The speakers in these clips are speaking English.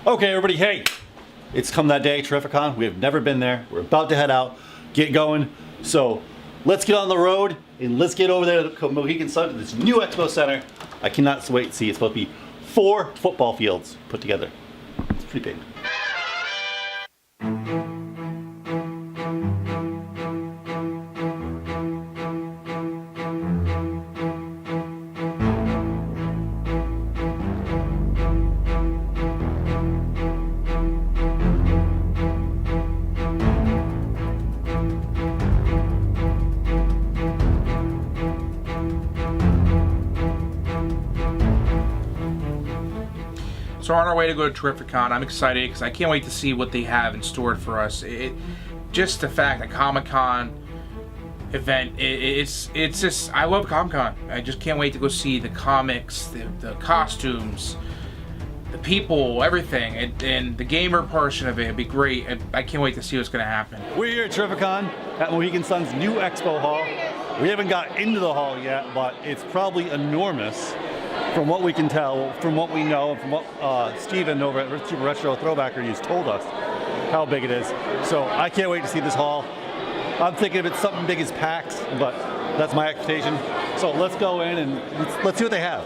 Okay, everybody, hey, it's come that day, Terrificon. We have never been there. We're about to head out, get going. So let's get on the road and let's get over there to Mohegan Sun to this new expo center. I cannot wait to see. It's supposed to be 4 football fields put together. It's pretty big. So we're on our way to go to Terrificon. I'm excited because I can't wait to see what they have in store for us. Just the fact that Comic-Con event, it's just, I love Comic-Con. I just can't wait to go see the comics, the costumes, the people, everything, and the gamer portion of it. It'd be great. I can't wait to see what's going to happen. We're here at Terrificon at Mohegan Sun's new expo hall. We haven't got into the hall yet, but it's probably enormous. From what we can tell, from what we know, and from what Steven over at Super Retro Throwback Reviews told us, how big it is. So I can't wait to see this hall. I'm thinking if it's something big as PAX, but that's my expectation. So let's go in and let's see what they have.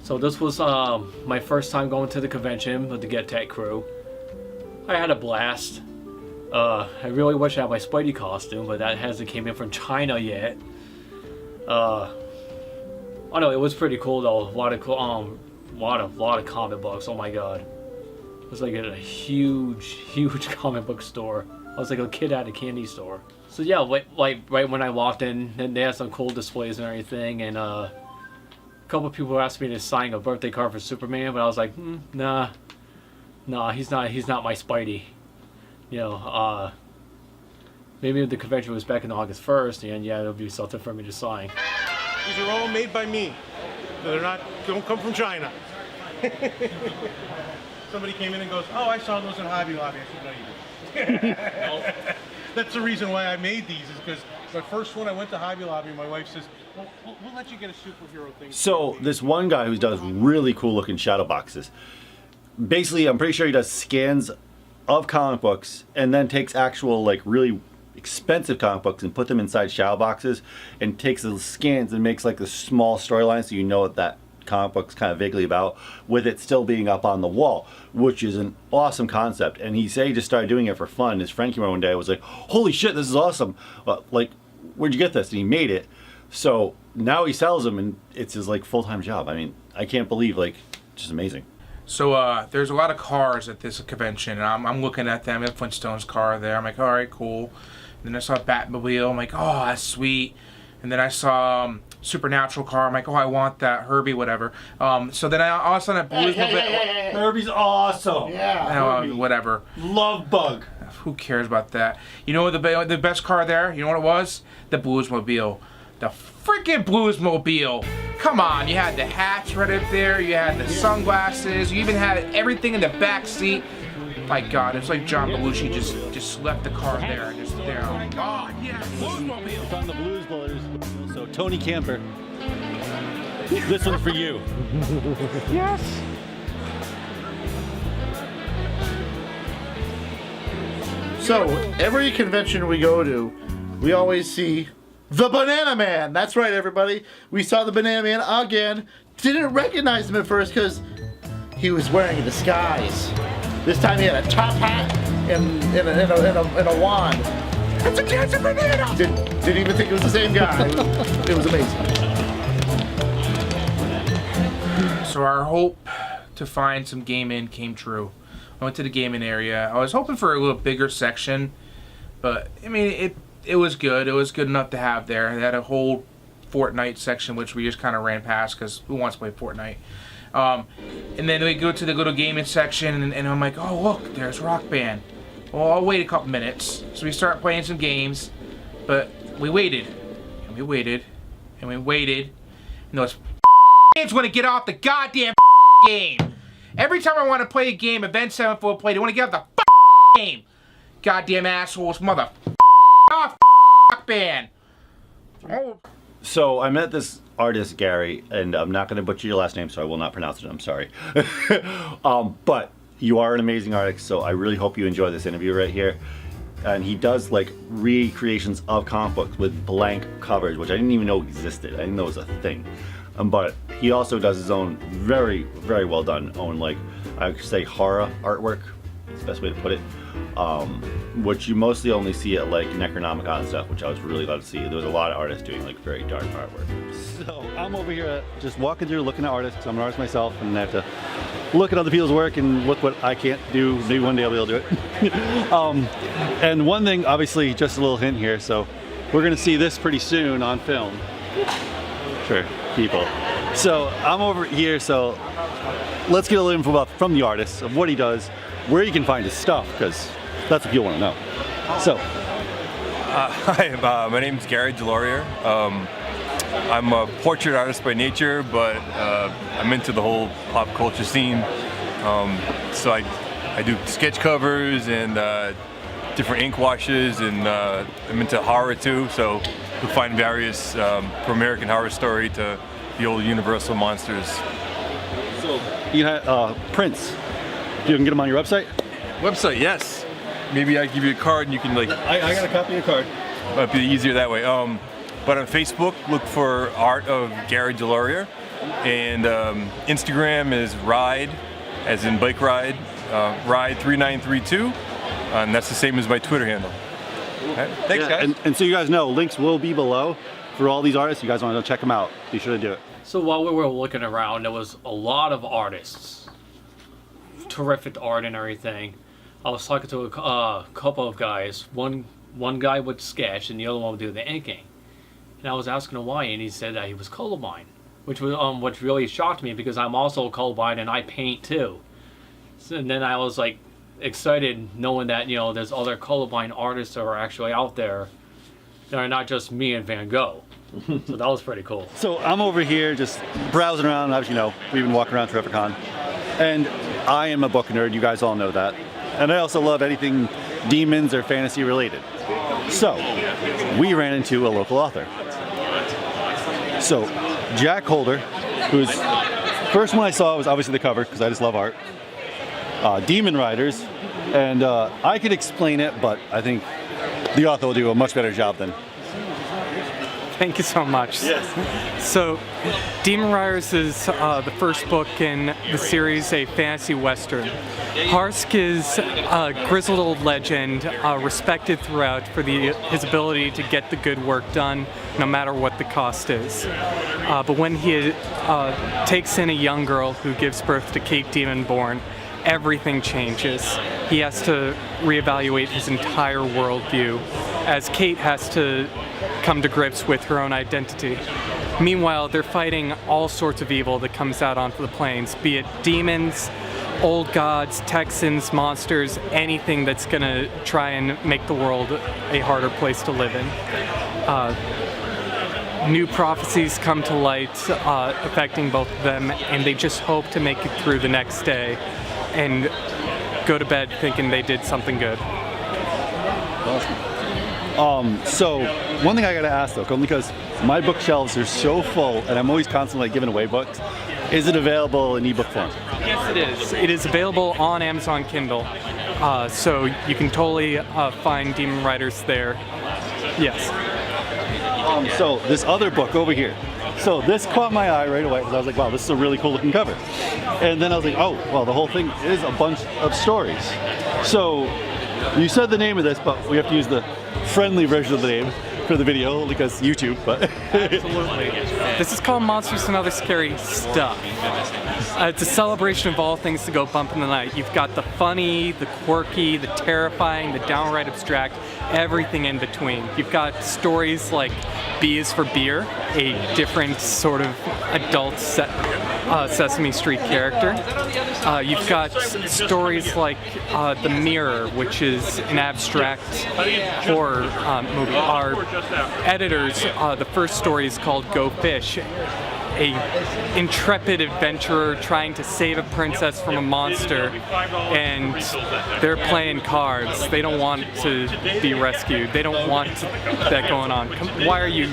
So this was my first time going to the convention with the getTekt crew. I had a blast. I really wish I had my Spidey costume, but that hasn't came in from China yet. Oh no, it was pretty cool though. A lot of comic books. Oh my god, it was like a huge comic book store. I was like a kid at a candy store. So yeah, like right when I walked in, and they had some cool displays and everything, and a couple of people asked me to sign a birthday card for Superman, but I was like, nah, he's not my Spidey. You know, maybe if the convention was back in August 1st, and yeah, it'll be something for me to sign. These are all made by me. Don't come from China. Somebody came in and goes, oh, I saw those in Hobby Lobby. I said, no, you didn't. That's the reason why I made these, is because the first one I went to Hobby Lobby, my wife says, well, we'll let you get a superhero thing. So this one guy who does really cool looking shadow boxes, basically I'm pretty sure he does scans of comic books and then takes actual like really expensive comic books and put them inside shadow boxes and takes the scans and makes like a small storyline so you know what that comic book's kind of vaguely about, with it still being up on the wall, which is an awesome concept. And he said he just started doing it for fun. His friend came over one day and was like, holy shit, this is awesome. Like, where'd you get this? And he made it. So now he sells them and it's his like full-time job. I mean, I can't believe, like, just amazing. So there's a lot of cars at this convention, and I'm looking at them. At Flintstone's car there. I'm like, all right, cool. And then I saw Batmobile. I'm like, oh, that's sweet. And then I saw Supernatural car. I'm like, oh, I want that. Herbie, whatever. So then I also saw that Bluesmobile. Herbie's awesome. Yeah. Whatever. Love Bug. Who cares about that? You know what the best car there? You know what it was? The Bluesmobile. The freaking Bluesmobile. Come on, you had the hats right up there. You had the sunglasses. You even had everything in the back seat. My God, it's like John Belushi just left the car there and just there. Oh my God, yeah, Bluesmobile. It's on the Blues Brothers. So Tony Camper, this one's for you. Yes. So every convention we go to, we always see the Banana Man. That's right, everybody. We saw the Banana Man again. Didn't recognize him at first because he was wearing a disguise. This time he had a top hat and a wand. It's a cancer banana! Didn't even think it was the same guy. It was amazing. So our hope to find some game-in came true. I went to the gaming area. I was hoping for a little bigger section, but I mean it was good. It was good enough to have there. They had a whole Fortnite section, which we just kind of ran past because who wants to play Fortnite? And then we go to the little gaming section, and I'm like, oh look, there's Rock Band. Well, I'll wait a couple minutes. So we start playing some games, but we waited, and we waited, and we waited, and those games want to get off the goddamn game. Every time I want to play a game, Event 7 play, they want to get off the game. Goddamn assholes, mother off Rock Band. Oh. So I met this artist, Gary, and I'm not going to butcher your last name, so I will not pronounce it. I'm sorry. But you are an amazing artist, so I really hope you enjoy this interview right here. And he does like recreations of comic books with blank covers, which I didn't even know existed. I didn't know it was a thing. But he also does his own very, very well done own, like I would say, horror artwork. That's the best way to put it. Which you mostly only see at like Necronomicon and stuff, which I was really glad to see. There was a lot of artists doing like very dark artwork. So I'm over here just walking through looking at artists. I'm an artist myself, and I have to look at other people's work and look what I can't do. Maybe one day I'll be able to do it. And one thing, obviously, just a little hint here. So we're gonna see this pretty soon on film for people. So I'm over here. So let's get a little info from the artist of what he does, where you can find his stuff, because that's what people want to know. So, hi, my name is Gary Deslauriers. I'm a portrait artist by nature, but I'm into the whole pop culture scene. So I do sketch covers and different ink washes, and I'm into horror too. So you'll find various from American Horror Story to the old Universal monsters. So you have prints. You can get them on your website? Website, yes. Maybe I give you a card and you can like. I got a copy of your card. Might be easier that way. But on Facebook, look for Art of Gary Deslauriers, and Instagram is Ride, as in bike ride, Ride3932, and that's the same as my Twitter handle. Okay. Thanks, guys. And so you guys know, links will be below for all these artists. You guys want to check them out, be sure to do it. So while we were looking around, there was a lot of artists. Terrific art and everything. I was talking to a couple of guys. One guy would sketch and the other one would do the inking. And I was asking him why, and he said that he was colorblind, which really shocked me because I'm also colorblind and I paint too. So, and then I was like excited knowing that there's other colorblind artists that are actually out there. They're not just me and Van Gogh. So that was pretty cool. So I'm over here just browsing around. As you know, we've been walking around Terrificon, and I am a book nerd. You guys all know that. And I also love anything demons or fantasy related. So we ran into a local author. So Jack Holder, who's first one I saw was obviously the cover because I just love art. Demon Riders, and I could explain it, but I think the author will do a much better job than. Thank you so much. Yes. So, Demon Riders is the first book in the series, a fantasy western. Harsk is a grizzled old legend, respected throughout for his ability to get the good work done, no matter what the cost is. But when he takes in a young girl who gives birth to Kate Demonborn, everything changes. He has to reevaluate his entire worldview, as Kate has to come to grips with her own identity. Meanwhile, they're fighting all sorts of evil that comes out onto the plains, be it demons, old gods, Texans, monsters, anything that's gonna try and make the world a harder place to live in. New prophecies come to light affecting both of them, and they just hope to make it through the next day and go to bed thinking they did something good. So one thing I gotta ask though, only because my bookshelves are so full and I'm always constantly giving away books, is it available in ebook form? Yes, it is. It is available on Amazon Kindle, so you can totally find Demon Riders there. Yes. So this other book over here. So this caught my eye right away because I was like, wow, this is a really cool looking cover. And then I was like, oh, well, the whole thing is a bunch of stories. So you said the name of this, but we have to use the friendly version of the name for the video because YouTube, but. Absolutely. This is called Monsters and Other Scary Stuff. It's a celebration of all things to go bump in the night. You've got the funny, the quirky, the terrifying, the downright abstract, everything in between. You've got stories like B is for Beer, a different sort of adult set Sesame Street character. You've got stories like The Mirror, which is an abstract horror movie. Our editors, the first story is called Go Fish. A intrepid adventurer trying to save a princess from a monster, and they're playing cards. They don't want to be rescued. They don't want that going on. Why are you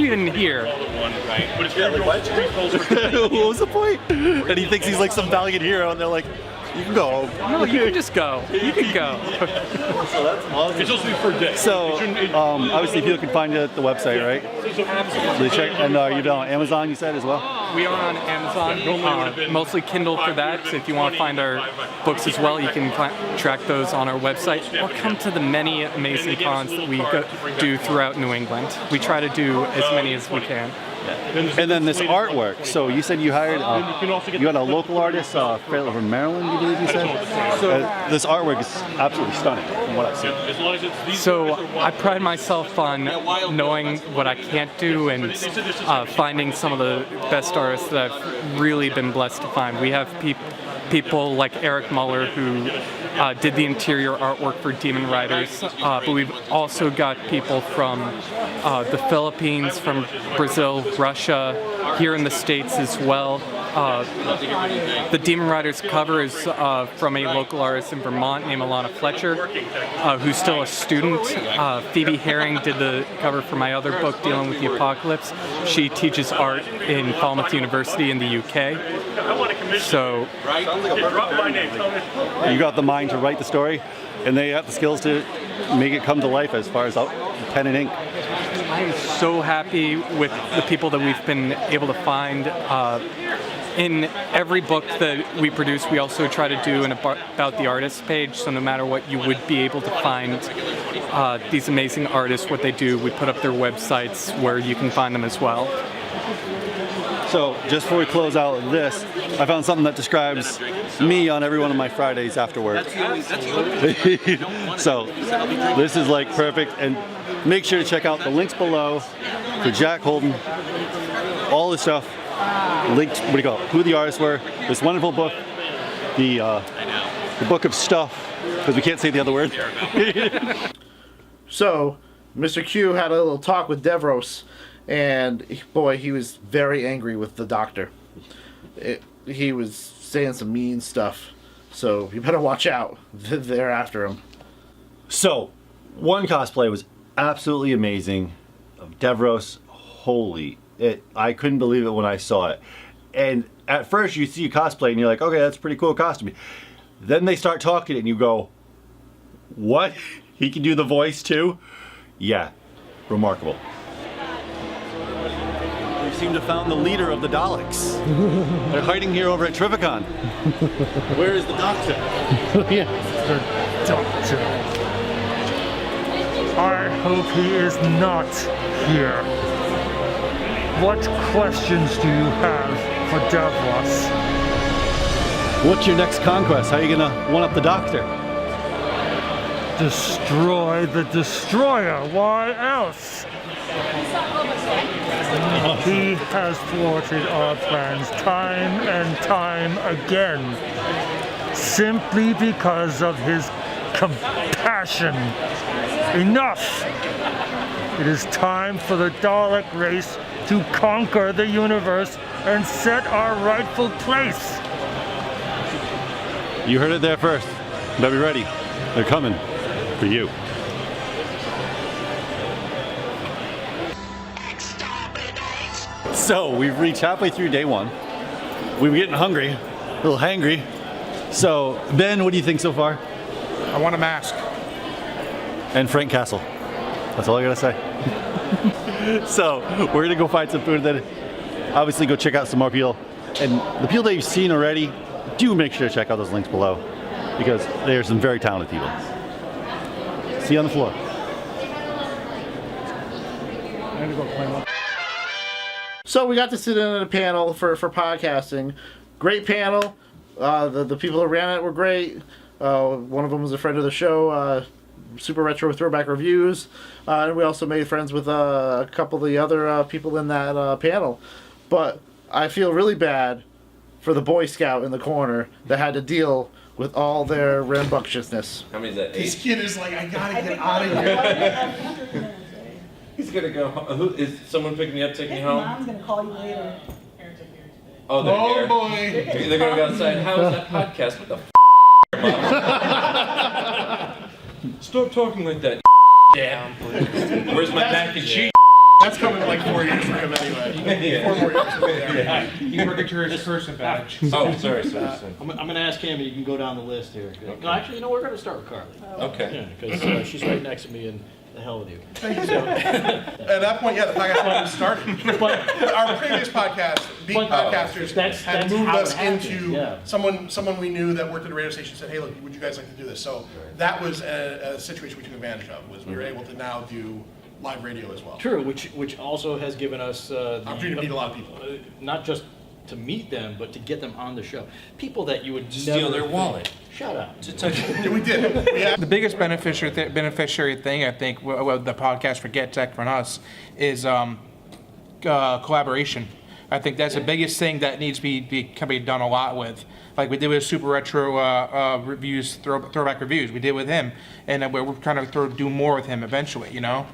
even here? What was the point? And he thinks he's like some valiant hero, and they're like, you can go. No, you can just go. You can go. So that's awesome. It's supposed to be for a day. So, obviously people can find you at the website, right? They check, and you're on Amazon, you said, as well? We are on Amazon, mostly Kindle for that. So if you want to find our books as well, you can track those on our website, or come to the many amazing cons that we do throughout New England. We try to do as many as we can. And then this artwork. So you said you hired, you got a local artist from Maryland, you believe you said? So this artwork is absolutely stunning from what I've seen. So I pride myself on knowing what I can't do and finding some of the best artists that I've really been blessed to find. We have people like Eric Muller who did the interior artwork for Demon Riders, but we've also got people from the Philippines, from Brazil, Russia, here in the States as well. The Demon Riders cover is from a local artist in Vermont named Alana Fletcher, who's still a student. Phoebe Herring did the cover for my other book, Dealing with the Apocalypse. She teaches art in Falmouth University in the UK. So you got the mind to write the story, and they have the skills to make it come to life as far as pen and ink. I'm so happy with the people that we've been able to find. In every book that we produce, we also try to do an About the Artist page, so no matter what, you would be able to find these amazing artists, what they do. We put up their websites where you can find them as well. So, just before we close out this, I found something that describes me on every one of my Fridays after work. So, this is like perfect, and make sure to check out the links below for Jack Holden, all this stuff, linked, what do you call it, who the artists were, this wonderful book, the book of stuff, because we can't say the other word. So, Mr. Q had a little talk with Devros, and boy, he was very angry with the doctor. He was saying some mean stuff, so you better watch out. They're after him. So, one cosplay was absolutely amazing of Devros. Holy, I couldn't believe it when I saw it. And at first you see a cosplay and you're like, okay, that's a pretty cool costume. Then they start talking and you go, what? He can do the voice too? Yeah, remarkable. We seem to have found the leader of the Daleks. They're hiding here over at Terrificon. Where is the doctor? Yeah, the doctor. I hope he is not here. What questions do you have for Davros? What's your next conquest? How are you gonna one-up the doctor? Destroy the destroyer. Why else? He has thwarted our plans time and time again, simply because of his compassion. Enough! It is time for the Dalek race to conquer the universe and set our rightful place. You heard it there first. Better be ready. They're coming for you. So we've reached halfway through day one. We were getting hungry, a little hangry. So Ben, what do you think so far? I want a mask. And Frank Castle. That's all I gotta say. So we're gonna go find some food, then obviously go check out some more people. And the people that you've seen already, do make sure to check out those links below, because there's some very talented people. See you on the floor. So we got to sit in at a panel for podcasting. Great panel. The people that ran it were great. One of them was a friend of the show, Super Retro Throwback Reviews. And we also made friends with a couple of the other people in that panel. But I feel really bad for the Boy Scout in the corner that had to deal with all their rambunctiousness. How many is that? This 8? kid is like, I gotta get out of here. He's gonna go. Who is someone picking me up, taking me home? Mom's gonna call you later. Oh, they're Oh here. boy. They're gonna go outside. How was that podcast? What the Mom? Stop talking like that. Damn. Where's my mac and cheese? That's coming in like 4 years for him anyway. 4 more years for me there. You work at your person badge. Oh, sorry. I'm gonna ask him, and you can go down the list here. No, actually, we're gonna start with Carly. Okay. Yeah, because she's right next to me, and the hell with you. Thank you, sir. At that point, yeah, the podcast wasn't started. Our previous podcast, Beat Podcasters, had moved how us it happened, into yeah. someone we knew that worked at a radio station said, hey, look, would you guys like to do this? So that was a situation we took advantage of, was we were able to now do live radio as well. True, which also has given us the Opportunity to meet a lot of people. Not just to meet them, but to get them on the show. People that you would Steal never their think- wallet. Shut up. Yeah, we did. We had The biggest beneficiary thing I think with the podcast for getTekt for us is collaboration. I think that's the biggest thing that needs to be done a lot with. Like we did with Super Retro reviews, throwback reviews. We did with him, and we're trying to do more with him eventually. You know.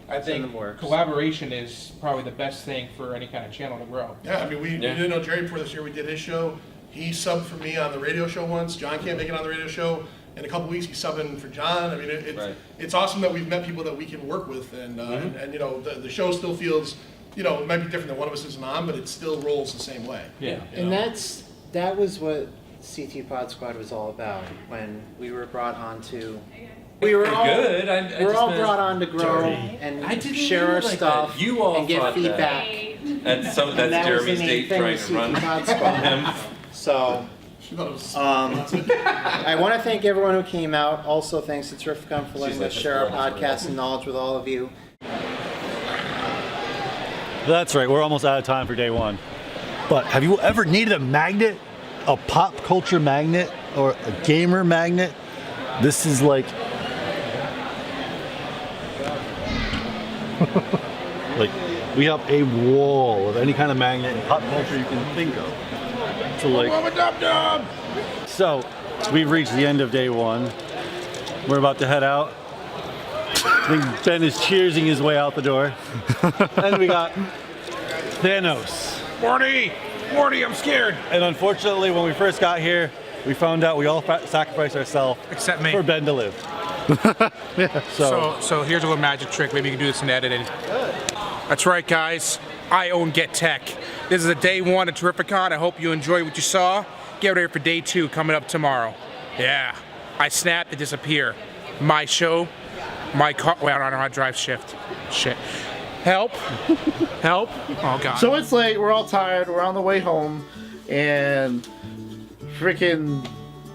I think collaboration is probably the best thing for any kind of channel to grow. Yeah, I mean, we didn't know Jerry before this year. We did his show. He subbed for me on the radio show once. John can't make it on the radio show. In a couple weeks, he's subbing for John. I mean, it's awesome that we've met people that we can work with, and you know, the show still feels, you know, it might be different than one of us isn't on, but it still rolls the same way. Yeah. And that was what CT Pod Squad was all about when we were brought on to. We were all good. we're all brought on to grow and share our stuff You all and get thought feedback. That's And that was Jeremy's the main date thing trying with to run. CT Pod Squad. So, I want to thank everyone who came out. Also, thanks to Terrificon for letting us share our podcast and knowledge with all of you. That's right, we're almost out of time for day one. But have you ever needed a magnet? A pop culture magnet? Or a gamer magnet? This is like... like, we have a wall of any kind of magnet in pop culture you can think of. So like... So, we've reached the end of day one. We're about to head out. I think Ben is cheersing his way out the door. And we got Thanos. Morty, I'm scared. And unfortunately, when we first got here, we found out we all sacrificed ourselves Except me. for Ben to live. So here's a little magic trick. Maybe you can do this in editing. That's right, guys. I own getTekt. This is a day one of Terrificon. I hope you enjoyed what you saw. Get ready for day two coming up tomorrow. Yeah. I snap and disappear. My show, my car. Well, I don't know how to drive shift. Shit. Help. Help. Oh, God. So it's late, we're all tired, we're on the way home, and freaking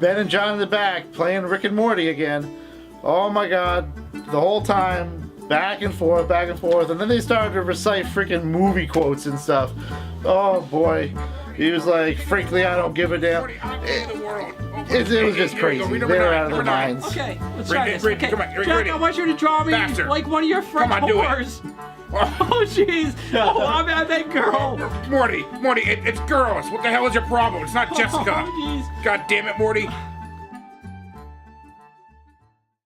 Ben and John in the back playing Rick and Morty again. Oh my god, the whole time, back and forth, and then they started to recite freaking movie quotes and stuff. Oh boy. He was like, frankly, I don't give a damn. It was just crazy. They were out of their minds. Okay, let's try this. Okay, come on, Jack, I want you to draw me Faster. like one of your French Come on, do it. whores. Oh, jeez. Oh, I'm that girl. Morty, it's girls. What the hell is your problem? It's not Jessica. Oh, jeez. God damn it, Morty.